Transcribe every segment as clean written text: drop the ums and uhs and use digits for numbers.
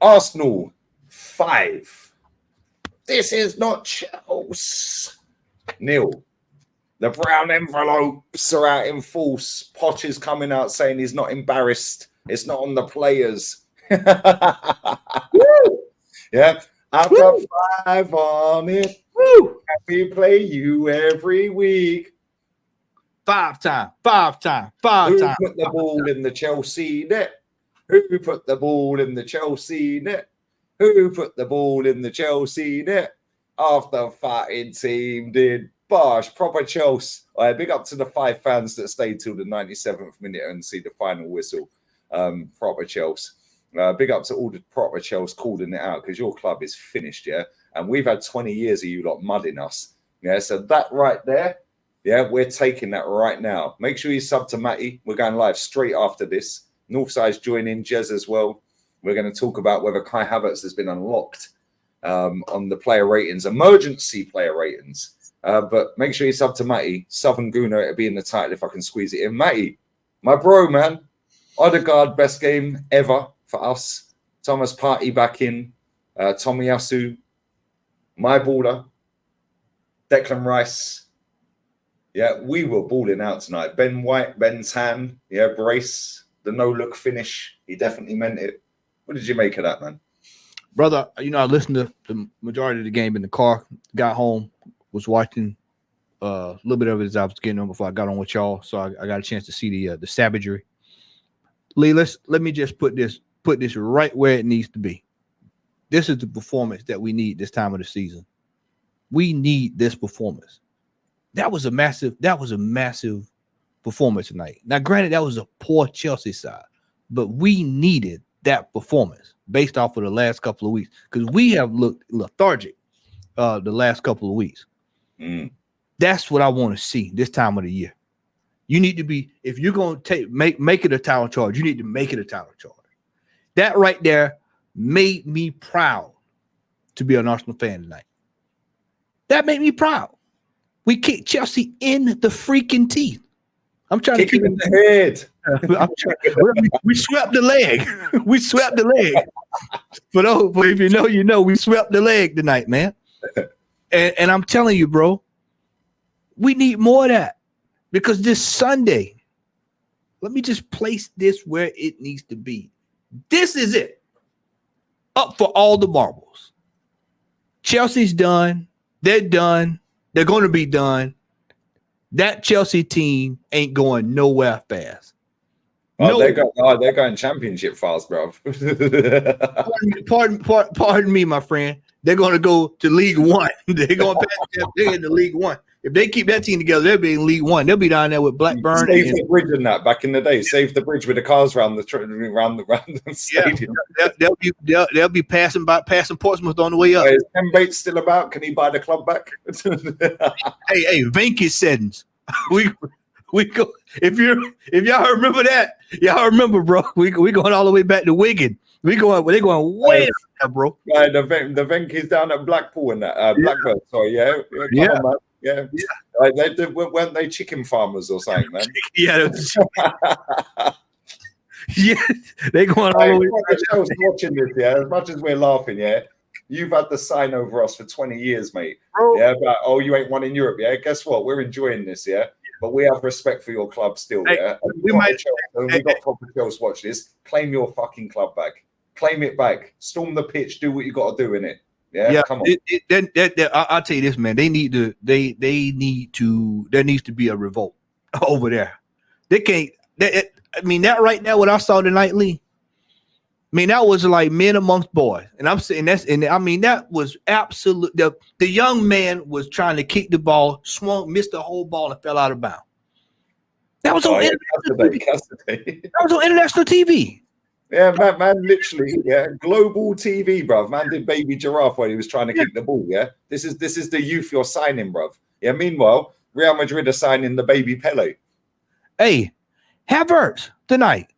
Arsenal 5. This is not Chelsea. Nil. The brown envelopes are out in force. Poch is coming out saying he's not embarrassed. It's not on the players. Yeah. I've got 5 on it. Woo! We play you every week. 5 times. Who put the ball in the Chelsea net? Who put the ball in the Chelsea net? Who put the ball in the Chelsea net? After fighting team did. Bosh, proper Chelsea. Big up to the 5 fans that stayed till the 97th minute and see the final whistle. Proper Chelsea. Big up to all the proper Chelsea calling it out because your club is finished, yeah? And we've had 20 years of you lot mudding us. Yeah, so that right there, yeah, we're taking that right now. Make sure you sub to Matty. We're going live straight after this. Northside's joining, Jez as well. We're going to talk about whether Kai Havertz has been unlocked on the player ratings, emergency player ratings. But make sure you sub to Matty. Southern Guna, it'll be in the title if I can squeeze it in. Matty, my bro, man. Odegaard, best game ever for us. Thomas Partey back in. Tomiyasu, my baller. Declan Rice. Yeah, we were balling out tonight. Ben White, Ben Tan, yeah, brace. The no-look finish. He definitely meant it. What did you make of that, man? Brother, I listened to the majority of the game in the car. Got home, was watching a little bit of it as I was getting on before I got on with y'all. So I got a chance to see the savagery. Lee, let me just put this right where it needs to be. This is the performance that we need this time of the season. We need this performance. That was a massive performance tonight. Now, granted, that was a poor Chelsea side, but we needed that performance based off of the last couple of weeks because we have looked lethargic the last couple of weeks. That's what I want to see this time of the year. You need to be, if you're going to make it a title charge, you need to make it a title charge. That right there made me proud to be an Arsenal fan tonight. That made me proud. We kicked Chelsea in the freaking teeth. I'm trying to keep in the head. We swept the leg. We swept the leg. But if you know, we swept the leg tonight, man. And I'm telling you, bro, we need more of that. Because this Sunday, let me just place this where it needs to be. This is it. Up for all the marbles. Chelsea's done. They're done. They're going to be done. That Chelsea team ain't going nowhere fast. They're going championship fast, bro. Pardon me, my friend. They're going to go to League One. They're going they're in the League One. If they keep that team together, they'll be in League One. They'll be down there with Blackburn. Save the bridge in that back in the day. Save the bridge with the cars around the stadium. Yeah, they'll be passing Portsmouth on the way up. Is Ken Bates still about? Can he buy the club back? hey, Venky settings. We go. If y'all remember that, y'all remember, bro. We going all the way back to Wigan. They're going way down, bro. Yeah, the Venky's down at Blackpool and that Blackburn. Sorry, yeah. Come on, man. Yeah. Like weren't they chicken farmers or something, man? Yeah. Yeah, they going all the way. Watching this, yeah. As much as we're laughing, yeah. You've had the sign over us for 20 years, mate. Bro. Yeah, but you ain't won in Europe, yeah. Guess what? We're enjoying this, yeah. But we have respect for your club still, yeah. We got proper Chelsea watch this. Claim your fucking club back. Claim it back. Storm the pitch. Do what you got to do in it. Yeah, come on. I'll tell you this, man. There needs to be a revolt over there. They can't. That right now, what I saw tonight, Lee. That was like men amongst boys, and I'm saying that was absolute. The young man was trying to kick the ball, missed the whole ball, and fell out of bounds. That was on international TV. That was on international TV. Yeah, man, literally, yeah, global TV, bruv. Man did baby giraffe while he was trying to kick the ball. Yeah, this is the youth you're signing, bruv. Yeah. Meanwhile, Real Madrid are signing the baby Pele. Hey, Havertz tonight.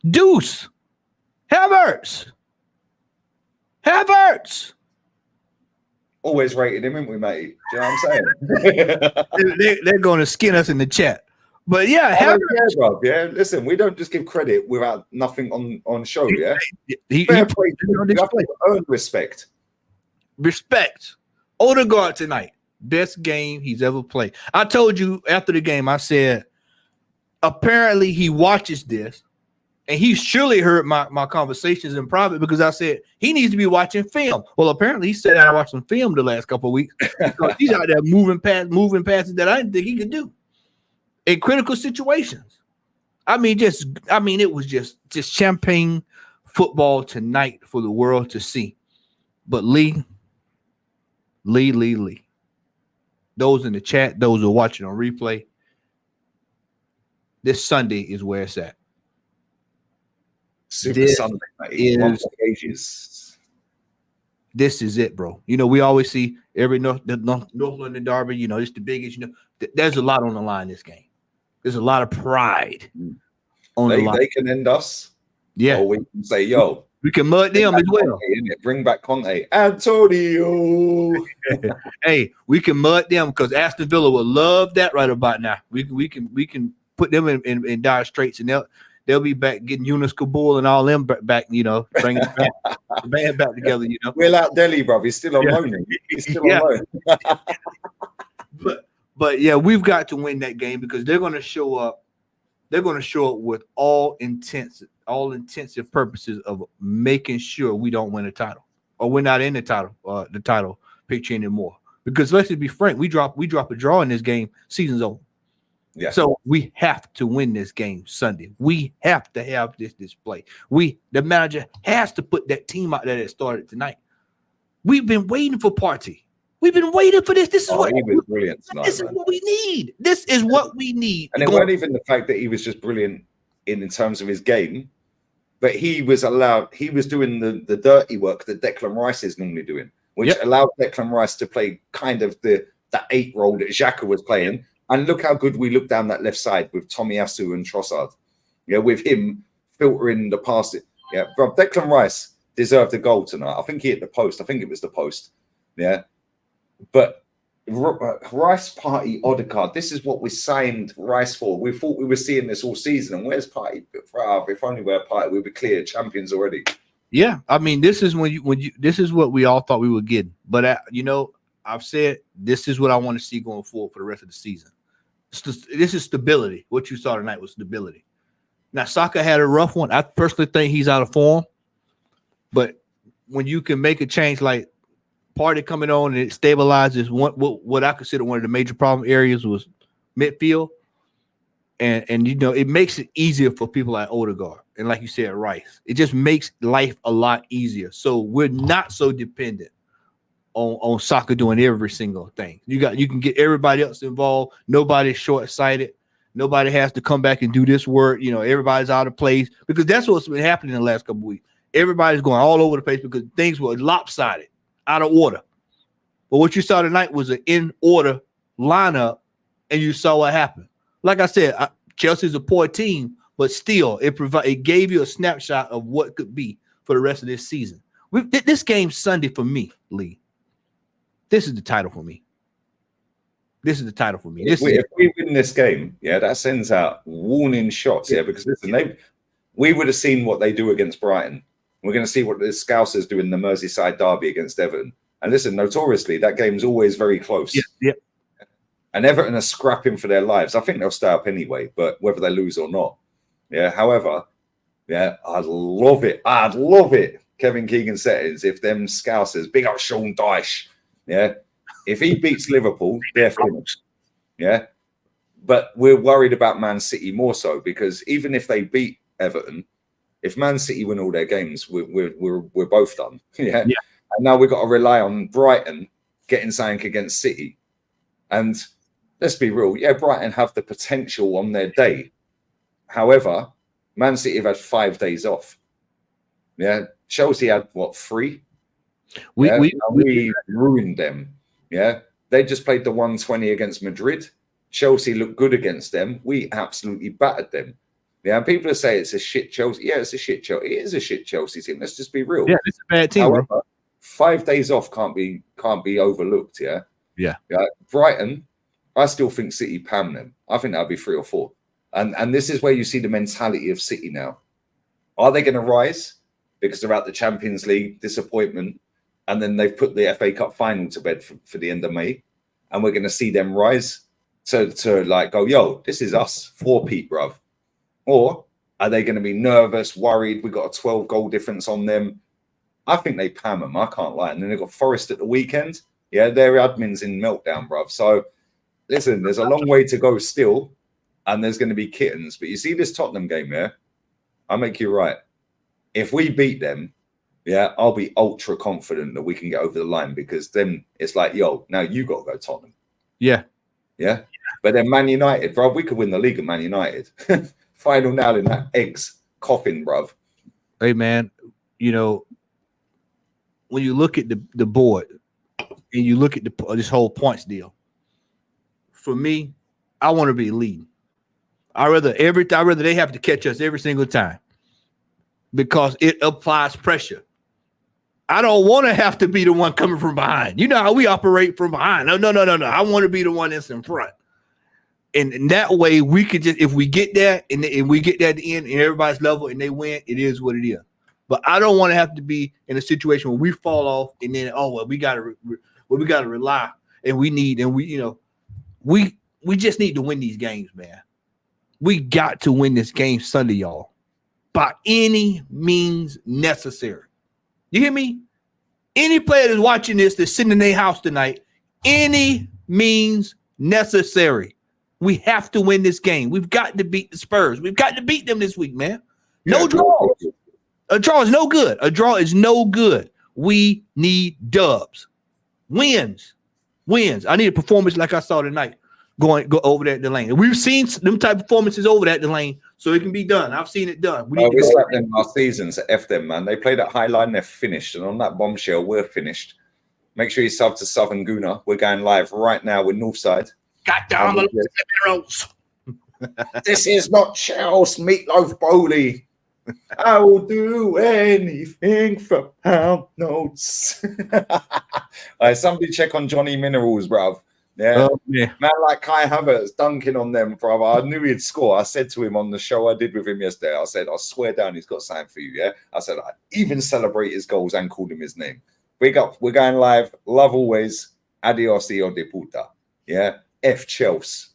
Deuce. Havertz. Always rated him, haven't we, mate? Do you know what I'm saying? They're going to skin us in the chat. But yeah, I don't care, bro. Yeah, listen, we don't just give credit without nothing on show. Yeah, fair play. You have to earn respect. Respect. Odegaard tonight, best game he's ever played. I told you after the game, I said, apparently he watches this, and he surely heard my conversations in private because I said he needs to be watching film. Well, apparently he sat down and watched some film the last couple of weeks because he's out there moving passes that I didn't think he could do in critical situations. I mean, it was just champagne football tonight for the world to see. But Lee. Those in the chat, those who are watching on replay, this Sunday is where it's at. Super Sunday, mate. This is it, bro. You know, we always see every North London derby, you know, it's the biggest, you know, there's a lot on the line this game. There's a lot of pride on the line. They can end us. Yeah. Or we can say, yo. We can mud them as well. Bring back Conte. Antonio. Hey, we can mud them because Aston Villa will love that right about now. We can put them in dire straits, and they'll be back getting Yunus Kabul and all them back, you know, bringing the band back together, you know. Will out Delhi, bro. He's still on loan. He's still on loan. But yeah, we've got to win that game because they're going to show up. They're going to show up with all intensive purposes of making sure we don't win a title or we're not in the title picture anymore. Because let's just be frank, we drop a draw in this game, season's over. Yeah. So we have to win this game Sunday. We have to have this display. The manager has to put that team out there that started tonight. We've been waiting for Partey. We've been waiting for this. This is what he was brilliant tonight, this is what we need. This is what we need. And it wasn't even the fact that he was just brilliant in terms of his game, but he was doing the dirty work that Declan Rice is normally doing, which allowed Declan Rice to play kind of the 8 role that Xhaka was playing. And look how good we look down that left side with Tomiyasu and Trossard. Yeah, with him filtering the pass. Yeah, bro, Declan Rice deserved a goal tonight. I think he hit the post. I think it was the post. Yeah. But Rice, Partey, Odegaard, this is what we signed Rice for. We thought we were seeing this all season. And where's Partey? If only we had Partey, we'd be clear champions already. Yeah, I mean, this is this is what we all thought we were getting. But you know, I've said this is what I want to see going forward for the rest of the season. This is stability. What you saw tonight was stability. Now, Saka had a rough one. I personally think he's out of form. But when you can make a change like Partey coming on and it stabilizes what I consider one of the major problem areas was midfield. And you know, it makes it easier for people like Odegaard and like you said, Rice. It just makes life a lot easier. So we're not so dependent on Saka doing every single thing. You can get everybody else involved. Nobody's short-sighted. Nobody has to come back and do this work. You know, everybody's out of place because that's what's been happening in the last couple of weeks. Everybody's going all over the place because things were lopsided, out of order. But what you saw tonight was an in-order lineup, and you saw what happened. Like I said, Chelsea's a poor team, but still, it gave you a snapshot of what could be for the rest of this season. This game's Sunday for me, Lee. This is the title for me. This is the title for me. If we win this game, that sends out warning shots. Yeah, because listen, we would have seen what they do against Brighton. We're going to see what the Scousers do in the Merseyside derby against Everton. And listen, notoriously, that game's always very close. Yeah. And Everton are scrapping for their lives. I think they'll stay up anyway, but whether they lose or not. Yeah. However, I'd love it. Kevin Keegan settings if them Scousers, big up Sean Dyche. Yeah. If he beats Liverpool, they're finished. Yeah. But we're worried about Man City more so because even if they beat Everton, if Man City win all their games, we're both done. Yeah. And now we've got to rely on Brighton getting something against City. And let's be real. Yeah, Brighton have the potential on their day. However, Man City have had 5 days off. Yeah. Chelsea had, 3? We ruined them. Yeah. They just played the 120 against Madrid. Chelsea looked good against them. We absolutely battered them. Yeah, and people say it's a shit Chelsea. Yeah, it's a shit Chelsea. It is a shit Chelsea team. Let's just be real. Yeah, it's a bad team. However, 5 days off can't be overlooked. Yeah. Yeah. Brighton, I still think City pam them. I think that'll be 3 or 4. And this is where you see the mentality of City now. Are they going to rise because they're out the Champions League, disappointment, and then they've put the FA Cup final to bed for the end of May, and we're going to see them rise to like go, yo, this is us, 4-peat, bruv. Or are they going to be nervous, worried? We got a 12-goal difference on them. I think they pam them. I can't lie. And then they've got Forest at the weekend. Yeah, their admin's in meltdown, bruv. So listen, there's a long way to go still, and there's going to be kittens. But you see this Tottenham game, yeah? I'll make you right. If we beat them, yeah, I'll be ultra confident that we can get over the line, because then it's like, yo, now you got to go Tottenham. Yeah. Yeah. But then Man United, bruv, we could win the league at Man United. Final nail in that eggs coffin, bruv. Hey, man, you know, when you look at the board and you look at this whole points deal, for me, I want to be leading. I rather they have to catch us every single time, because it applies pressure. I don't want to have to be the one coming from behind. You know how we operate from behind. No. I want to be the one that's in front. And that way we could just, if we get there and we get there at the end and everybody's level and they win, it is what it is. But I don't want to have to be in a situation where we fall off and then, we gotta rely, and we just need to win these games, man. We got to win this game Sunday, y'all, by any means necessary. You hear me? Any player that's watching this, that's sitting in their house tonight, any means necessary. We have to win this game. We've got to beat the Spurs. We've got to beat them this week, man. No draw. A draw is no good. A draw is no good. We need dubs. Wins. I need a performance like I saw tonight. Go over there at the lane. And we've seen them type of performances over there at the lane, so it can be done. I've seen it done. We slapped them last season, so F them, man. They played at High Line, they're finished. And on that bombshell, we're finished. Make sure you sub to Southern Guna. We're going live right now with Northside. Goddamn, this is not Chelsea Meatloaf Bowley. I will do anything for pound notes. Somebody check on Johnny Minerals, bruv. Yeah. Man like Kai Havertz dunking on them, bruv. I knew he'd score. I said to him on the show I did with him yesterday, I said, I swear down he's got something for you, yeah? I said, I even celebrate his goals and called him his name. Big up. We're going live. Love always. Adios, hijo de puta. Yeah. F Chelsea.